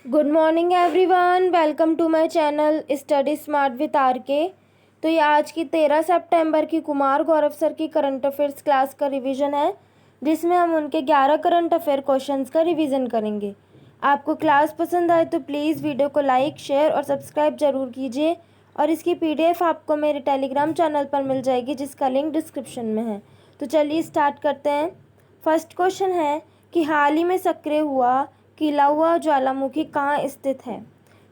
Good morning everyone, welcome to my channel study smart with R K. तो ये आज की 13 सितंबर की कुमार गौरव सर की करंट अफेयर्स क्लास का रिवीजन है, जिसमें हम उनके 11 करंट अफेयर क्वेश्चंस का रिवीजन करेंगे। आपको क्लास पसंद आए तो प्लीज़ वीडियो को लाइक, शेयर और सब्सक्राइब जरूर कीजिए। और इसकी PDF आपको मेरे टेलीग्राम चैनल पर मिल जाएगी, जिसका लिंक डिस्क्रिप्शन में है। तो चलिए स्टार्ट करते हैं। फर्स्ट क्वेश्चन है कि हाल ही में सक्रिय हुआ खिला हुआ ज्वालामुखी कहाँ स्थित है।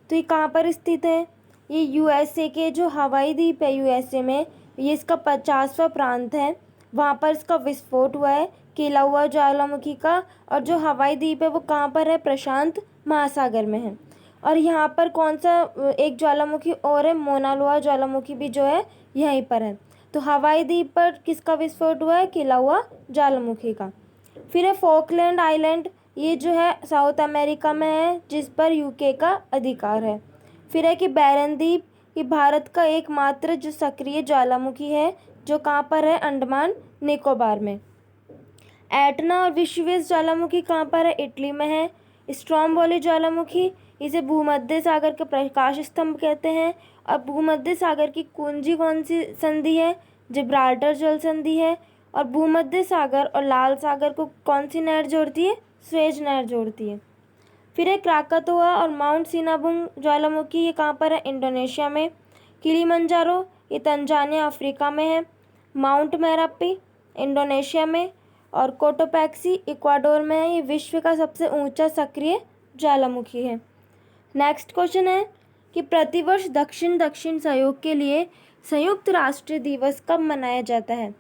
तो ये कहाँ पर स्थित है? ये USA के जो हवाई द्वीप है USA में, ये इसका 50वां प्रांत है। वहाँ पर इसका विस्फोट हुआ है खिला हुआ ज्वालामुखी का। और जो हवाई द्वीप है वो कहाँ पर है? प्रशांत महासागर में है। और यहाँ पर कौन सा एक ज्वालामुखी और है? मोना लोआ ज्वालामुखी भी जो है यहीं पर है। तो हवाई द्वीप पर किसका विस्फोट हुआ है? खिला हुआ ज्वालामुखी का। फिर है फॉकलैंड आइलैंड, ये जो है साउथ अमेरिका में है, जिस पर UK का अधिकार है। फिर है कि बैरन द्वीप, ये भारत का एकमात्र जो सक्रिय ज्वालामुखी है, जो कहाँ पर है? अंडमान निकोबार में। एटना और विश्वेश ज्वालामुखी कहाँ पर है? इटली में है। स्ट्रोम्बोली ज्वालामुखी, इसे भूमध्य सागर के प्रकाश स्तंभ कहते हैं। और भूमध्य सागर की कुंजी कौन सी संधि है? जिब्राल्टर जल संधि है। और भूमध्य सागर और लाल सागर को कौन सी नहर जोड़ती है? स्वेज नहर जोड़ती है। फिर है क्राकातोआ और माउंट सिनाबुंग ज्वालामुखी, ये कहाँ पर है? इंडोनेशिया में। किलीमंजारो, ये तंजानिया अफ्रीका में है। माउंट मेरापी इंडोनेशिया में। और कोटोपैक्सी इक्वाडोर में है। ये विश्व का सबसे ऊंचा सक्रिय ज्वालामुखी है। नेक्स्ट क्वेश्चन है कि प्रतिवर्ष दक्षिण दक्षिण सहयोग के लिए संयुक्त राष्ट्र दिवस कब मनाया जाता है।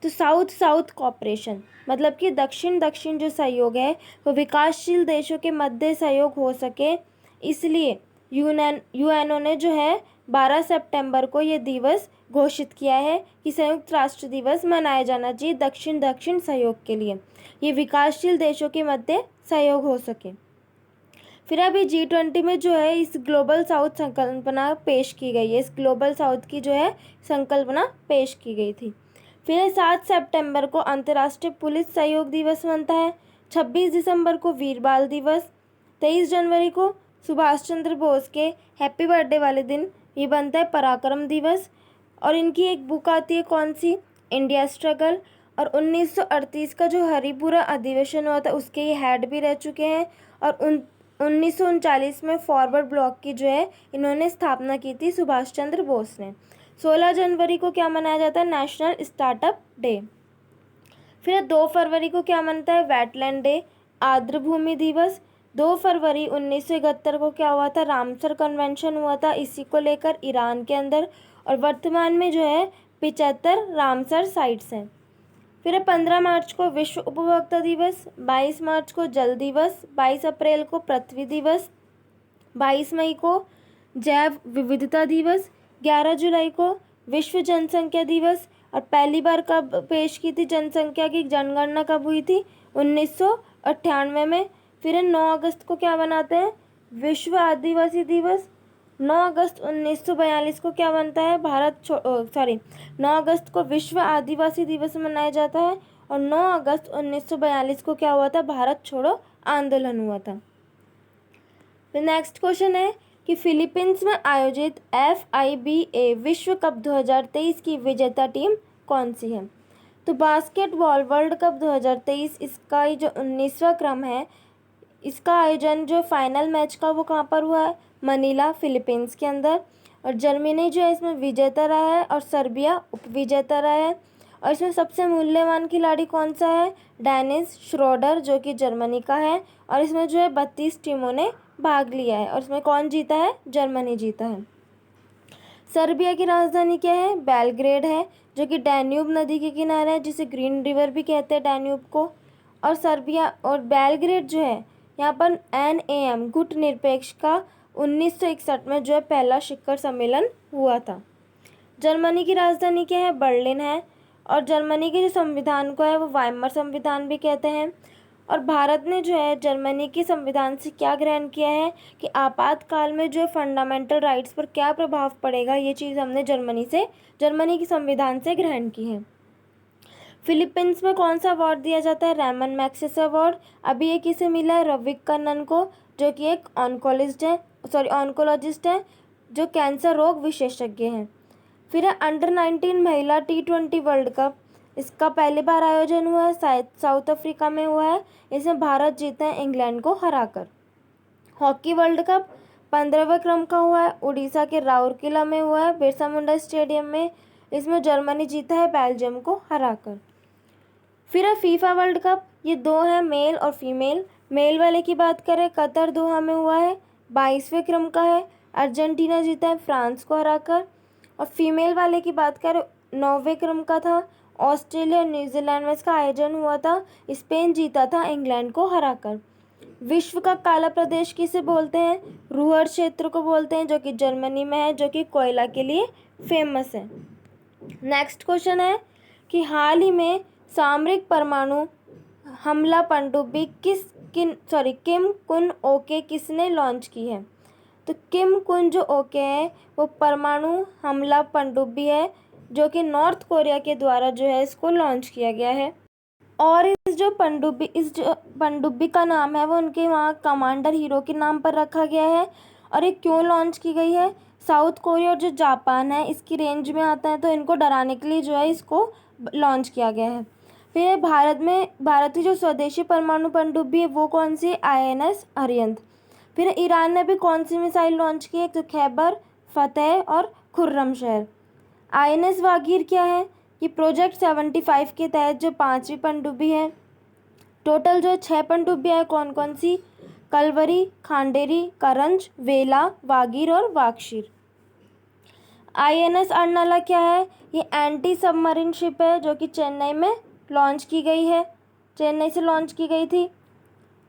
तो साउथ साउथ कॉपरेशन, मतलब कि दक्षिण दक्षिण जो सहयोग है वो विकासशील देशों के मध्य सहयोग हो सके, इसलिए यूएनओ ने जो है 12 सितंबर को ये दिवस घोषित किया है कि संयुक्त राष्ट्र दिवस मनाया जाना चाहिए दक्षिण दक्षिण सहयोग के लिए, ये विकासशील देशों के मध्य सहयोग हो सके। फिर अभी G20 में जो है इस ग्लोबल साउथ संकल्पना पेश की गई है, इस ग्लोबल साउथ की जो है संकल्पना पेश की गई थी। फिर 7 सितंबर को अंतर्राष्ट्रीय पुलिस सहयोग दिवस बनता है। 26 दिसंबर को वीर बाल दिवस। 23 जनवरी को सुभाष चंद्र बोस के हैप्पी बर्थडे वाले दिन ये बनता है पराक्रम दिवस। और इनकी एक बुक आती है, कौन सी? India struggle. और 1938 का जो हरिपुरा अधिवेशन हुआ था उसके ये हेड भी रह चुके हैं। और 1939 में फॉरवर्ड ब्लॉक की जो है इन्होंने स्थापना की थी सुभाष चंद्र बोस ने। 16 जनवरी को क्या मनाया जाता है? National startup day. फिर 2 फरवरी को क्या मनता है? वेटलैंड डे, आर्द्रभूमि दिवस। 2 फरवरी 1971 को क्या हुआ था? रामसर कन्वेंशन हुआ था, इसी को लेकर ईरान के अंदर। और वर्तमान में जो है 75 रामसर साइट्स हैं। फिर 15 मार्च को विश्व उपभोक्ता दिवस। 22 मार्च को जल दिवस। 22 अप्रैल को पृथ्वी दिवस। 22 मई को जैव विविधता दिवस। 11 जुलाई को विश्व जनसंख्या दिवस। और पहली बार कब पेश की थी जनसंख्या की जनगणना, कब हुई थी? 1998 में। फिर 9 अगस्त को क्या बनाते हैं? विश्व आदिवासी दिवस। 9 अगस्त 1942 को क्या बनता है? 9 अगस्त को विश्व आदिवासी दिवस मनाया जाता है। और 9 अगस्त 1942 को क्या हुआ था? भारत छोड़ो आंदोलन हुआ था। फिर नेक्स्ट क्वेश्चन है कि फिलीपींस में आयोजित FIBA विश्व कप 2023 की विजेता टीम कौन सी है? तो बास्केटबॉल वर्ल्ड कप 2023 इसका ही जो 19वां क्रम है, इसका आयोजन जो फाइनल मैच का वो कहाँ पर हुआ है? मनीला, फिलीपींस के अंदर। और जर्मनी जो है इसमें विजेता रहा है और सर्बिया उपविजेता रहा है। और इसमें सबसे मूल्यवान खिलाड़ी कौन सा है? डेनिस श्रोडर, जो कि जर्मनी का है। और इसमें जो है 32 टीमों ने भाग लिया है और इसमें कौन जीता है? जर्मनी जीता है। सर्बिया की राजधानी क्या है? बेलग्रेड है, जो कि डैन्यूब नदी के किनारे है, जिसे ग्रीन रिवर भी कहते हैं डैन्यूब को। और सर्बिया और बेलग्रेड जो है यहाँ पर NAM गुट निरपेक्ष का 1961 में जो है पहला शिखर सम्मेलन हुआ था। जर्मनी की राजधानी क्या है? बर्लिन है। और जर्मनी के जो संविधान को है वो वाइमर संविधान भी कहते हैं। और भारत ने जो है जर्मनी के संविधान से क्या ग्रहण किया है कि आपातकाल में जो फंडामेंटल राइट्स पर क्या प्रभाव पड़ेगा, ये चीज़ हमने जर्मनी के संविधान से ग्रहण की है। फिलीपींस में कौन सा अवार्ड दिया जाता है? Ramon Magsaysay award. अभी ये किसे मिला है? रविक कन्नन को, जो कि एक ऑन्कोलॉजिस्ट है जो कैंसर रोग विशेषज्ञ हैं। फिर है अंडर 19 महिला T20 वर्ल्ड कप। इसका पहली बार आयोजन हुआ है, साउथ अफ्रीका में हुआ है। इसमें भारत जीता है इंग्लैंड को हराकर। हॉकी वर्ल्ड कप 15वें क्रम का हुआ है, उड़ीसा के राउरकेला में हुआ है, बिरसा मुंडा स्टेडियम में। इसमें जर्मनी जीता है बेल्जियम को हराकर। फिर है फीफा वर्ल्ड कप, ये 2 हैं, मेल और फीमेल। मेल वाले की बात करें, कतर दोहा में हुआ है, 22वें क्रम का है, अर्जेंटीना जीता है फ्रांस को हराकर। और फीमेल वाले की बात करें, 9वें क्रम का था, ऑस्ट्रेलिया और न्यूजीलैंड में इसका आयोजन हुआ था, स्पेन जीता था इंग्लैंड को हराकर। विश्व का काला प्रदेश किसे बोलते हैं? रूहर क्षेत्र को बोलते हैं, जो कि जर्मनी में है, जो कि कोयला के लिए फेमस है। नेक्स्ट क्वेश्चन है कि हाल ही में सामरिक परमाणु हमला पनडुब्बी किम कुन ओके किसने लॉन्च की है? तो किम कुन जो ओके है वो परमाणु हमला पनडुब्बी है, जो कि नॉर्थ कोरिया के द्वारा जो है इसको लॉन्च किया गया है। और इस जो पनडुब्बी का नाम है वो उनके वहाँ कमांडर हीरो के नाम पर रखा गया है। और ये क्यों लॉन्च की गई है? साउथ कोरिया और जो जापान है इसकी रेंज में आता है, तो इनको डराने के लिए जो है इसको लॉन्च किया गया है। फिर भारत की जो स्वदेशी परमाणु पनडुब्बी है वो कौन सी? INS अरिहंत। फिर ईरान ने भी कौन सी मिसाइल लॉन्च की है? तो खैबर, फतेह और खुर्रमशहर। INS वागीर क्या है? ये प्रोजेक्ट 75 के तहत जो 5वीं पनडुब्बी है। टोटल जो 6 पनडुब्बियाँ हैं कौन कौन सी? कलवरी, खांडेरी, करंज, वेला, वागीर और वाकशीर। INS अर्नाला क्या है? ये एंटी सबमरीन शिप है जो कि चेन्नई में लॉन्च की गई है, चेन्नई से लॉन्च की गई थी।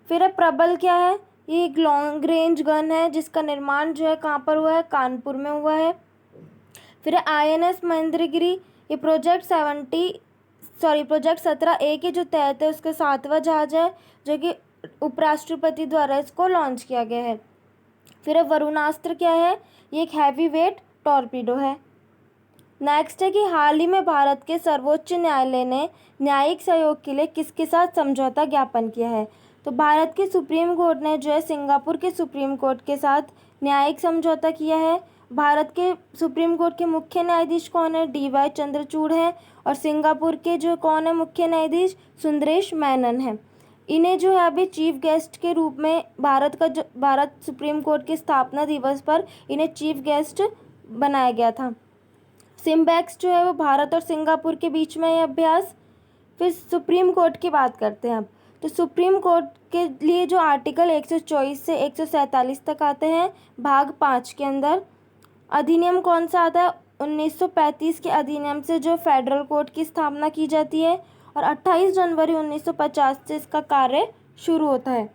फिर प्रबल क्या है? ये एक लॉन्ग रेंज गन है जिसका निर्माण जो है कहाँ पर हुआ है? कानपुर में हुआ है। फिर INS महेंद्रगिरी, ये प्रोजेक्ट 17A के जो तहत है उसका 7वां जहाज है, जो कि उपराष्ट्रपति द्वारा इसको लॉन्च किया गया है। फिर वरुणास्त्र क्या है? ये एक हैवी वेट टॉर्पीडो है। नेक्स्ट है कि हाल ही में भारत के सर्वोच्च न्यायालय ने न्यायिक सहयोग के लिए किसके साथ समझौता ज्ञापन किया है? तो भारत के सुप्रीम कोर्ट ने जो है सिंगापुर के सुप्रीम कोर्ट के साथ न्यायिक समझौता किया है। भारत के सुप्रीम कोर्ट के मुख्य न्यायाधीश कौन है? DY चंद्रचूड़ है। और सिंगापुर के जो कौन है मुख्य न्यायाधीश? सुंदरेश मेनन है। इन्हें जो है अभी चीफ गेस्ट के रूप में भारत सुप्रीम कोर्ट के स्थापना दिवस पर इन्हें चीफ गेस्ट बनाया गया था। सिम्बैक्स जो है वो भारत और सिंगापुर के बीच में है अभ्यास। फिर सुप्रीम कोर्ट की बात करते हैं अब। तो सुप्रीम कोर्ट के लिए जो आर्टिकल 124 से 147 तक आते हैं भाग 5 के अंदर। अधिनियम कौन सा आता है? 1935 के अधिनियम से जो फेडरल कोर्ट की स्थापना की जाती है और 28 जनवरी 1950 से इसका कार्य शुरू होता है।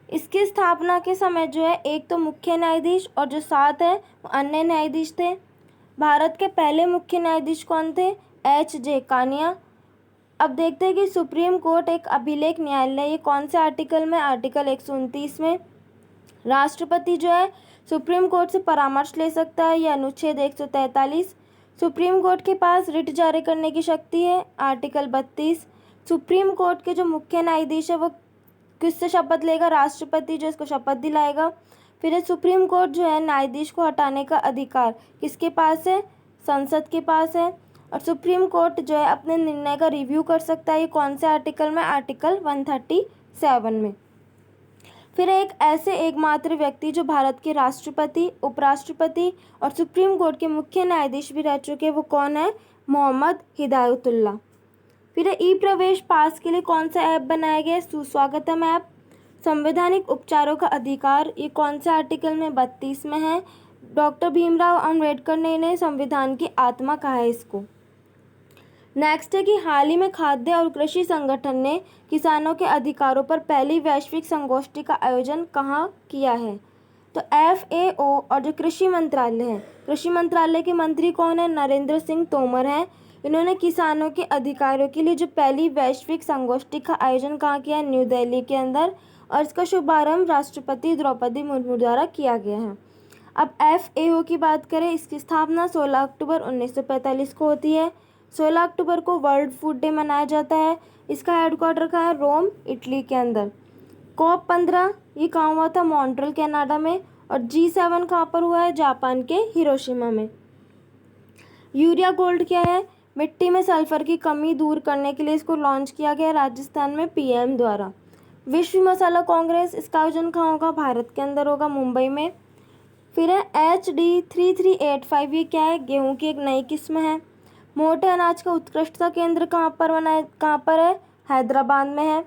इसकी स्थापना के समय जो है एक तो मुख्य न्यायाधीश और जो 7 है वो अन्य न्यायाधीश थे। भारत के पहले मुख्य न्यायाधीश कौन थे? HJ कानिया। अब देखते हैं कि सुप्रीम कोर्ट एक अभिलेख न्यायालय, ये कौन से आर्टिकल में? आर्टिकल 129 में। राष्ट्रपति जो है सुप्रीम कोर्ट से परामर्श ले सकता है, यह अनुच्छेद 143। सुप्रीम कोर्ट के पास रिट जारी करने की शक्ति है, आर्टिकल 32। सुप्रीम कोर्ट के जो मुख्य न्यायाधीश है वो किससे शपथ लेगा? राष्ट्रपति जो इसको शपथ दिलाएगा। फिर सुप्रीम कोर्ट जो है न्यायाधीश को हटाने का अधिकार किसके पास है? संसद के पास है। और सुप्रीम कोर्ट जो है अपने निर्णय का रिव्यू कर सकता है, ये कौन से आर्टिकल में? आर्टिकल 137 में। फिर एकमात्र व्यक्ति जो भारत के राष्ट्रपति, उपराष्ट्रपति और सुप्रीम कोर्ट के मुख्य न्यायाधीश भी रह चुके हैं वो कौन है? मोहम्मद हिदायतुल्ला। फिर ई प्रवेश पास के लिए कौन सा ऐप बनाया गया है? सुस्वागतम ऐप। संवैधानिक उपचारों का अधिकार, ये कौन से आर्टिकल में? 32 में है। डॉक्टर भीमराव अम्बेडकर ने इन्हें संविधान की आत्मा कहा है इसको। नेक्स्ट है कि हाल ही में खाद्य और कृषि संगठन ने किसानों के अधिकारों पर पहली वैश्विक संगोष्ठी का आयोजन कहाँ किया है? तो FAO और जो कृषि मंत्रालय है, कृषि मंत्रालय के मंत्री कौन है? नरेंद्र सिंह तोमर हैं। इन्होंने किसानों के अधिकारों के लिए जो पहली वैश्विक संगोष्ठी का आयोजन कहाँ किया है? न्यू दिल्ली के अंदर। और इसका शुभारंभ राष्ट्रपति द्रौपदी मुर्मू द्वारा किया गया है। अब FAO की बात करें, इसकी स्थापना 16 अक्टूबर 1945 को होती है। 16 अक्टूबर को वर्ल्ड फूड डे मनाया जाता है। इसका हेडक्वार्टर कहाँ है? रोम, इटली के अंदर। COP 15 ये कहाँ हुआ था? मॉन्ट्रियल कनाडा में। और G7 कहाँ पर हुआ है? जापान के हिरोशिमा में। यूरिया गोल्ड क्या है? मिट्टी में सल्फर की कमी दूर करने के लिए इसको लॉन्च किया गया राजस्थान में पीएम द्वारा। विश्व मसाला कांग्रेस, इसका आयोजन कहाँ होगा? भारत के अंदर होगा, मुंबई में। फिर है HD3385, ये क्या है? गेहूं की एक नई किस्म है। मोटे अनाज का उत्कृष्टता केंद्र कहाँ पर है? हैदराबाद में है।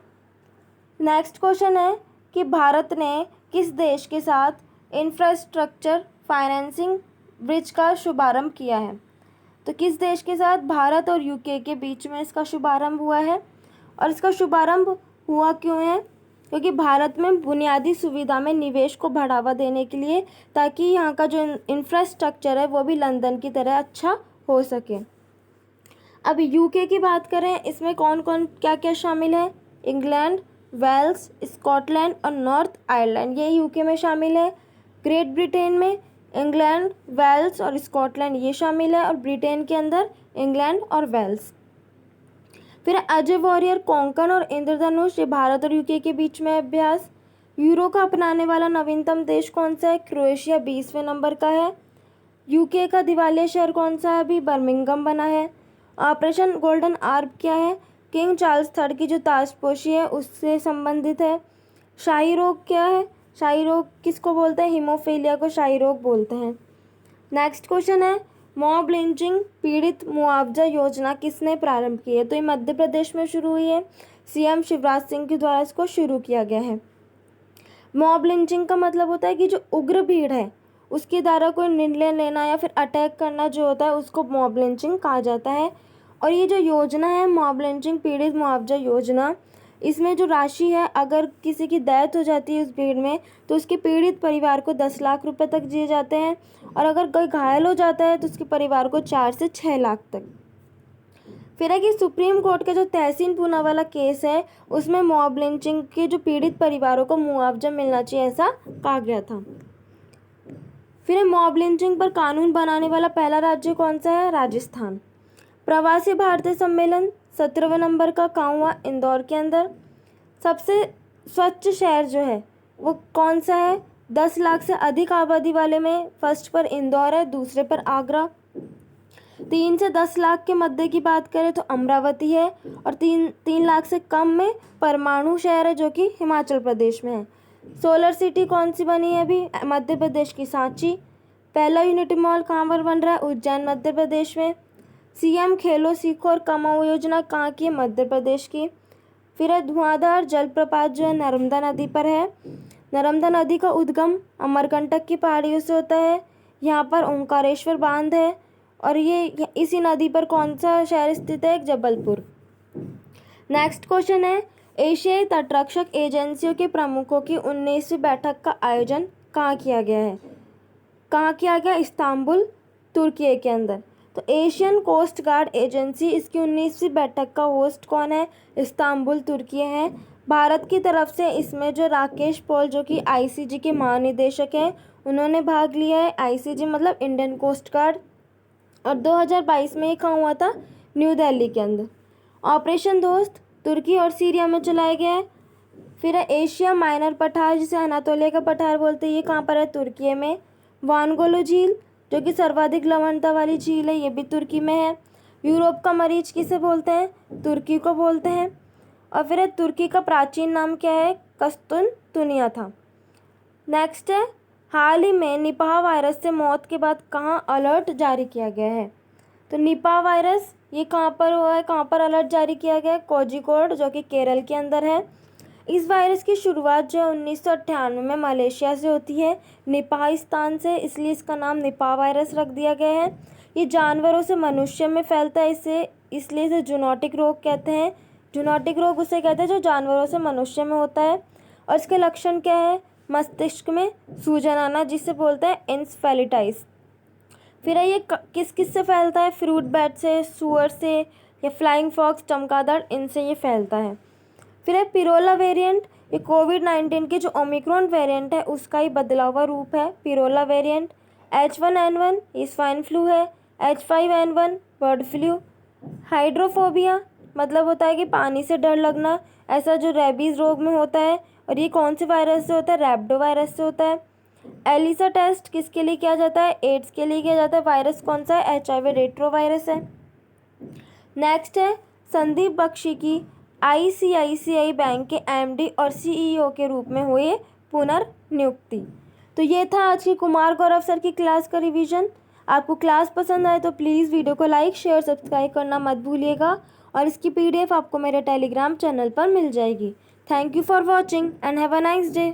नेक्स्ट क्वेश्चन है कि भारत ने किस देश के साथ इंफ्रास्ट्रक्चर फाइनेंसिंग ब्रिज का शुभारंभ किया है? तो किस देश के साथ? भारत और यूके के बीच में इसका शुभारंभ हुआ है। और इसका शुभारंभ हुआ क्यों है? क्योंकि भारत में बुनियादी सुविधा में निवेश को बढ़ावा देने के लिए, ताकि यहाँ का जो इंफ्रास्ट्रक्चर है वो भी लंदन की तरह अच्छा हो सके। अब यूके की बात करें, इसमें कौन कौन क्या क्या शामिल है? इंग्लैंड, वेल्स, स्कॉटलैंड और नॉर्थ आयरलैंड, ये यूके में शामिल है। ग्रेट ब्रिटेन में इंग्लैंड, वेल्स और स्कॉटलैंड ये शामिल है, और ब्रिटेन के अंदर इंग्लैंड और वेल्स। फिर अजय वॉरियर, कोंकण और इंद्रधनुष, ये भारत और यूके के बीच में अभ्यास। यूरो को अपनाने वाला नवीनतम देश कौन सा है? क्रोएशिया 20वें नंबर का है। यूके का दिवालिया शहर कौन सा है? अभी बर्मिंघम बना है। ऑपरेशन गोल्डन आर्म क्या है? किंग चार्ल्स III की जो ताजपोशी है उससे संबंधित है। शाही रोग क्या है? शाही रोग किसको बोलते हैं? हीमोफीलिया को शाही रोग बोलते हैं। नेक्स्ट क्वेश्चन है, मॉब लिंचिंग पीड़ित मुआवजा योजना किसने प्रारंभ की है? तो ये मध्य प्रदेश में शुरू हुई है। सीएम शिवराज सिंह के द्वारा इसको शुरू किया गया है। मॉब लिंचिंग का मतलब होता है कि जो उग्र भीड़ है उसके द्वारा कोई निर्णय लेना या फिर अटैक करना जो होता है उसको मॉब लिंचिंग कहा जाता है। और ये जो योजना है मॉब लिंचिंग पीड़ित मुआवजा योजना, इसमें जो राशि है, अगर किसी की डेथ हो जाती है उस भीड़ में तो उसके पीड़ित परिवार को 10 लाख रुपए तक दिए जाते हैं, और अगर कोई घायल हो जाता है तो उसके परिवार को 4 से 6 लाख तक। फिर है कि सुप्रीम कोर्ट का जो तहसीन पूनावाला केस है उसमें मॉब लिंचिंग के जो पीड़ित परिवारों को मुआवजा मिलना चाहिए ऐसा कहा गया था। फिर मॉब लिंचिंग पर कानून बनाने वाला पहला राज्य कौन सा है? राजस्थान। प्रवासी भारतीय सम्मेलन 17वें नंबर का कहाँ हुआ? इंदौर के अंदर। सबसे स्वच्छ शहर जो है वो कौन सा है? 10 लाख से अधिक आबादी वाले में फर्स्ट पर इंदौर है, दूसरे पर आगरा। 3 से 10 लाख के मध्य की बात करें तो अमरावती है, और 3 लाख से कम में परमाणु शहर है जो कि हिमाचल प्रदेश में है। सोलर सिटी कौन सी बनी है अभी? मध्य प्रदेश की सांची। पहला यूनिटी मॉल कहाँ पर बन रहा है? उज्जैन मध्य प्रदेश में। सीएम खेलो सीखो और कमाओ योजना कहाँ की है? मध्य प्रदेश की। फिर है धुआंधार जलप्रपात जो है नर्मदा नदी पर है। नर्मदा नदी का उद्गम अमरकंटक की पहाड़ियों से होता है। यहाँ पर ओंकारेश्वर बांध है, और ये इसी नदी पर कौन सा शहर स्थित है? जबलपुर। नेक्स्ट क्वेश्चन है, एशियाई तटरक्षक एजेंसियों के प्रमुखों की 19वीं बैठक का आयोजन कहाँ किया गया है? कहाँ किया गया? इस्तांबुल, तुर्की के अंदर। तो एशियन कोस्ट गार्ड एजेंसी, इसकी 19वीं बैठक का होस्ट कौन है? इस्तांबुल, तुर्की है। भारत की तरफ से इसमें जो राकेश पॉल जो कि आईसीजी के महानिदेशक हैं उन्होंने भाग लिया है। आईसीजी मतलब इंडियन कोस्ट गार्ड। और 2022 में ये कहाँ हुआ था? न्यू दिल्ली के अंदर। ऑपरेशन दोस्त तुर्की और सीरिया में चलाया गया है। फिर है एशिया माइनर पठार जिसे अनातोलिया का पठार बोलते हैं, ये कहाँ पर है? तुर्की में। वानगोलो झील जो कि सर्वाधिक लवणता वाली झील है, ये भी तुर्की में है। यूरोप का मरीज किसे बोलते हैं? तुर्की को बोलते हैं। और फिर है तुर्की का प्राचीन नाम क्या है? कस्तुनतुनिया था। नेक्स्ट है, हाल ही में निपाह वायरस से मौत के बाद कहाँ अलर्ट जारी किया गया है? तो निपाह वायरस ये कहाँ पर हुआ है? कहाँ पर अलर्ट जारी किया गया है? कोझिकोड जो कि केरल के अंदर है। इस वायरस की शुरुआत जो है 1998 में मलेशिया से होती है, निपाह स्थान से, इसलिए इसका नाम निपाह वायरस रख दिया गया है। ये जानवरों से मनुष्य में फैलता है, इसलिए इसे जूनोटिक रोग कहते हैं। जूनोटिक रोग उसे कहते हैं जो जानवरों से मनुष्य में होता है। और इसके लक्षण क्या है? मस्तिष्क में सूजन आना जिसे बोलते हैं एन्सेफेलाइटिस। फिर है ये किस किस से फैलता है? फ्रूट बैट से, सुअर से, या फ्लाइंग फॉक्स, चमगादड़, इनसे ये फैलता है। फिर है पिरोला वेरिएंट, ये कोविड-19 के जो ओमिक्रॉन वेरिएंट है उसका ही बदला हुआ रूप है पिरोला वेरिएंट। H1N1 ये स्वाइन फ्लू है। H5N1 bird flu. हाइड्रोफोबिया मतलब होता है कि पानी से डर लगना, ऐसा जो रेबीज़ रोग में होता है और ये कौन से वायरस से होता है? रैप्डो वायरस से होता है। एलिसा टेस्ट किसके लिए किया जाता है? एड्स के लिए किया जाता है। वायरस कौन सा है? HIV रेट्रो वायरस है। नेक्स्ट है संदीप बख्शी की ICICI बैंक के MD और CEO के रूप में हुई पुनर्नियुक्ति। तो ये था आज की कुमार गौरव सर की क्लास का रिवीजन। आपको क्लास पसंद आए तो प्लीज़ वीडियो को लाइक शेयर सब्सक्राइब करना मत भूलिएगा और इसकी PDF आपको मेरे टेलीग्राम चैनल पर मिल जाएगी। Thank you for watching and have a nice day.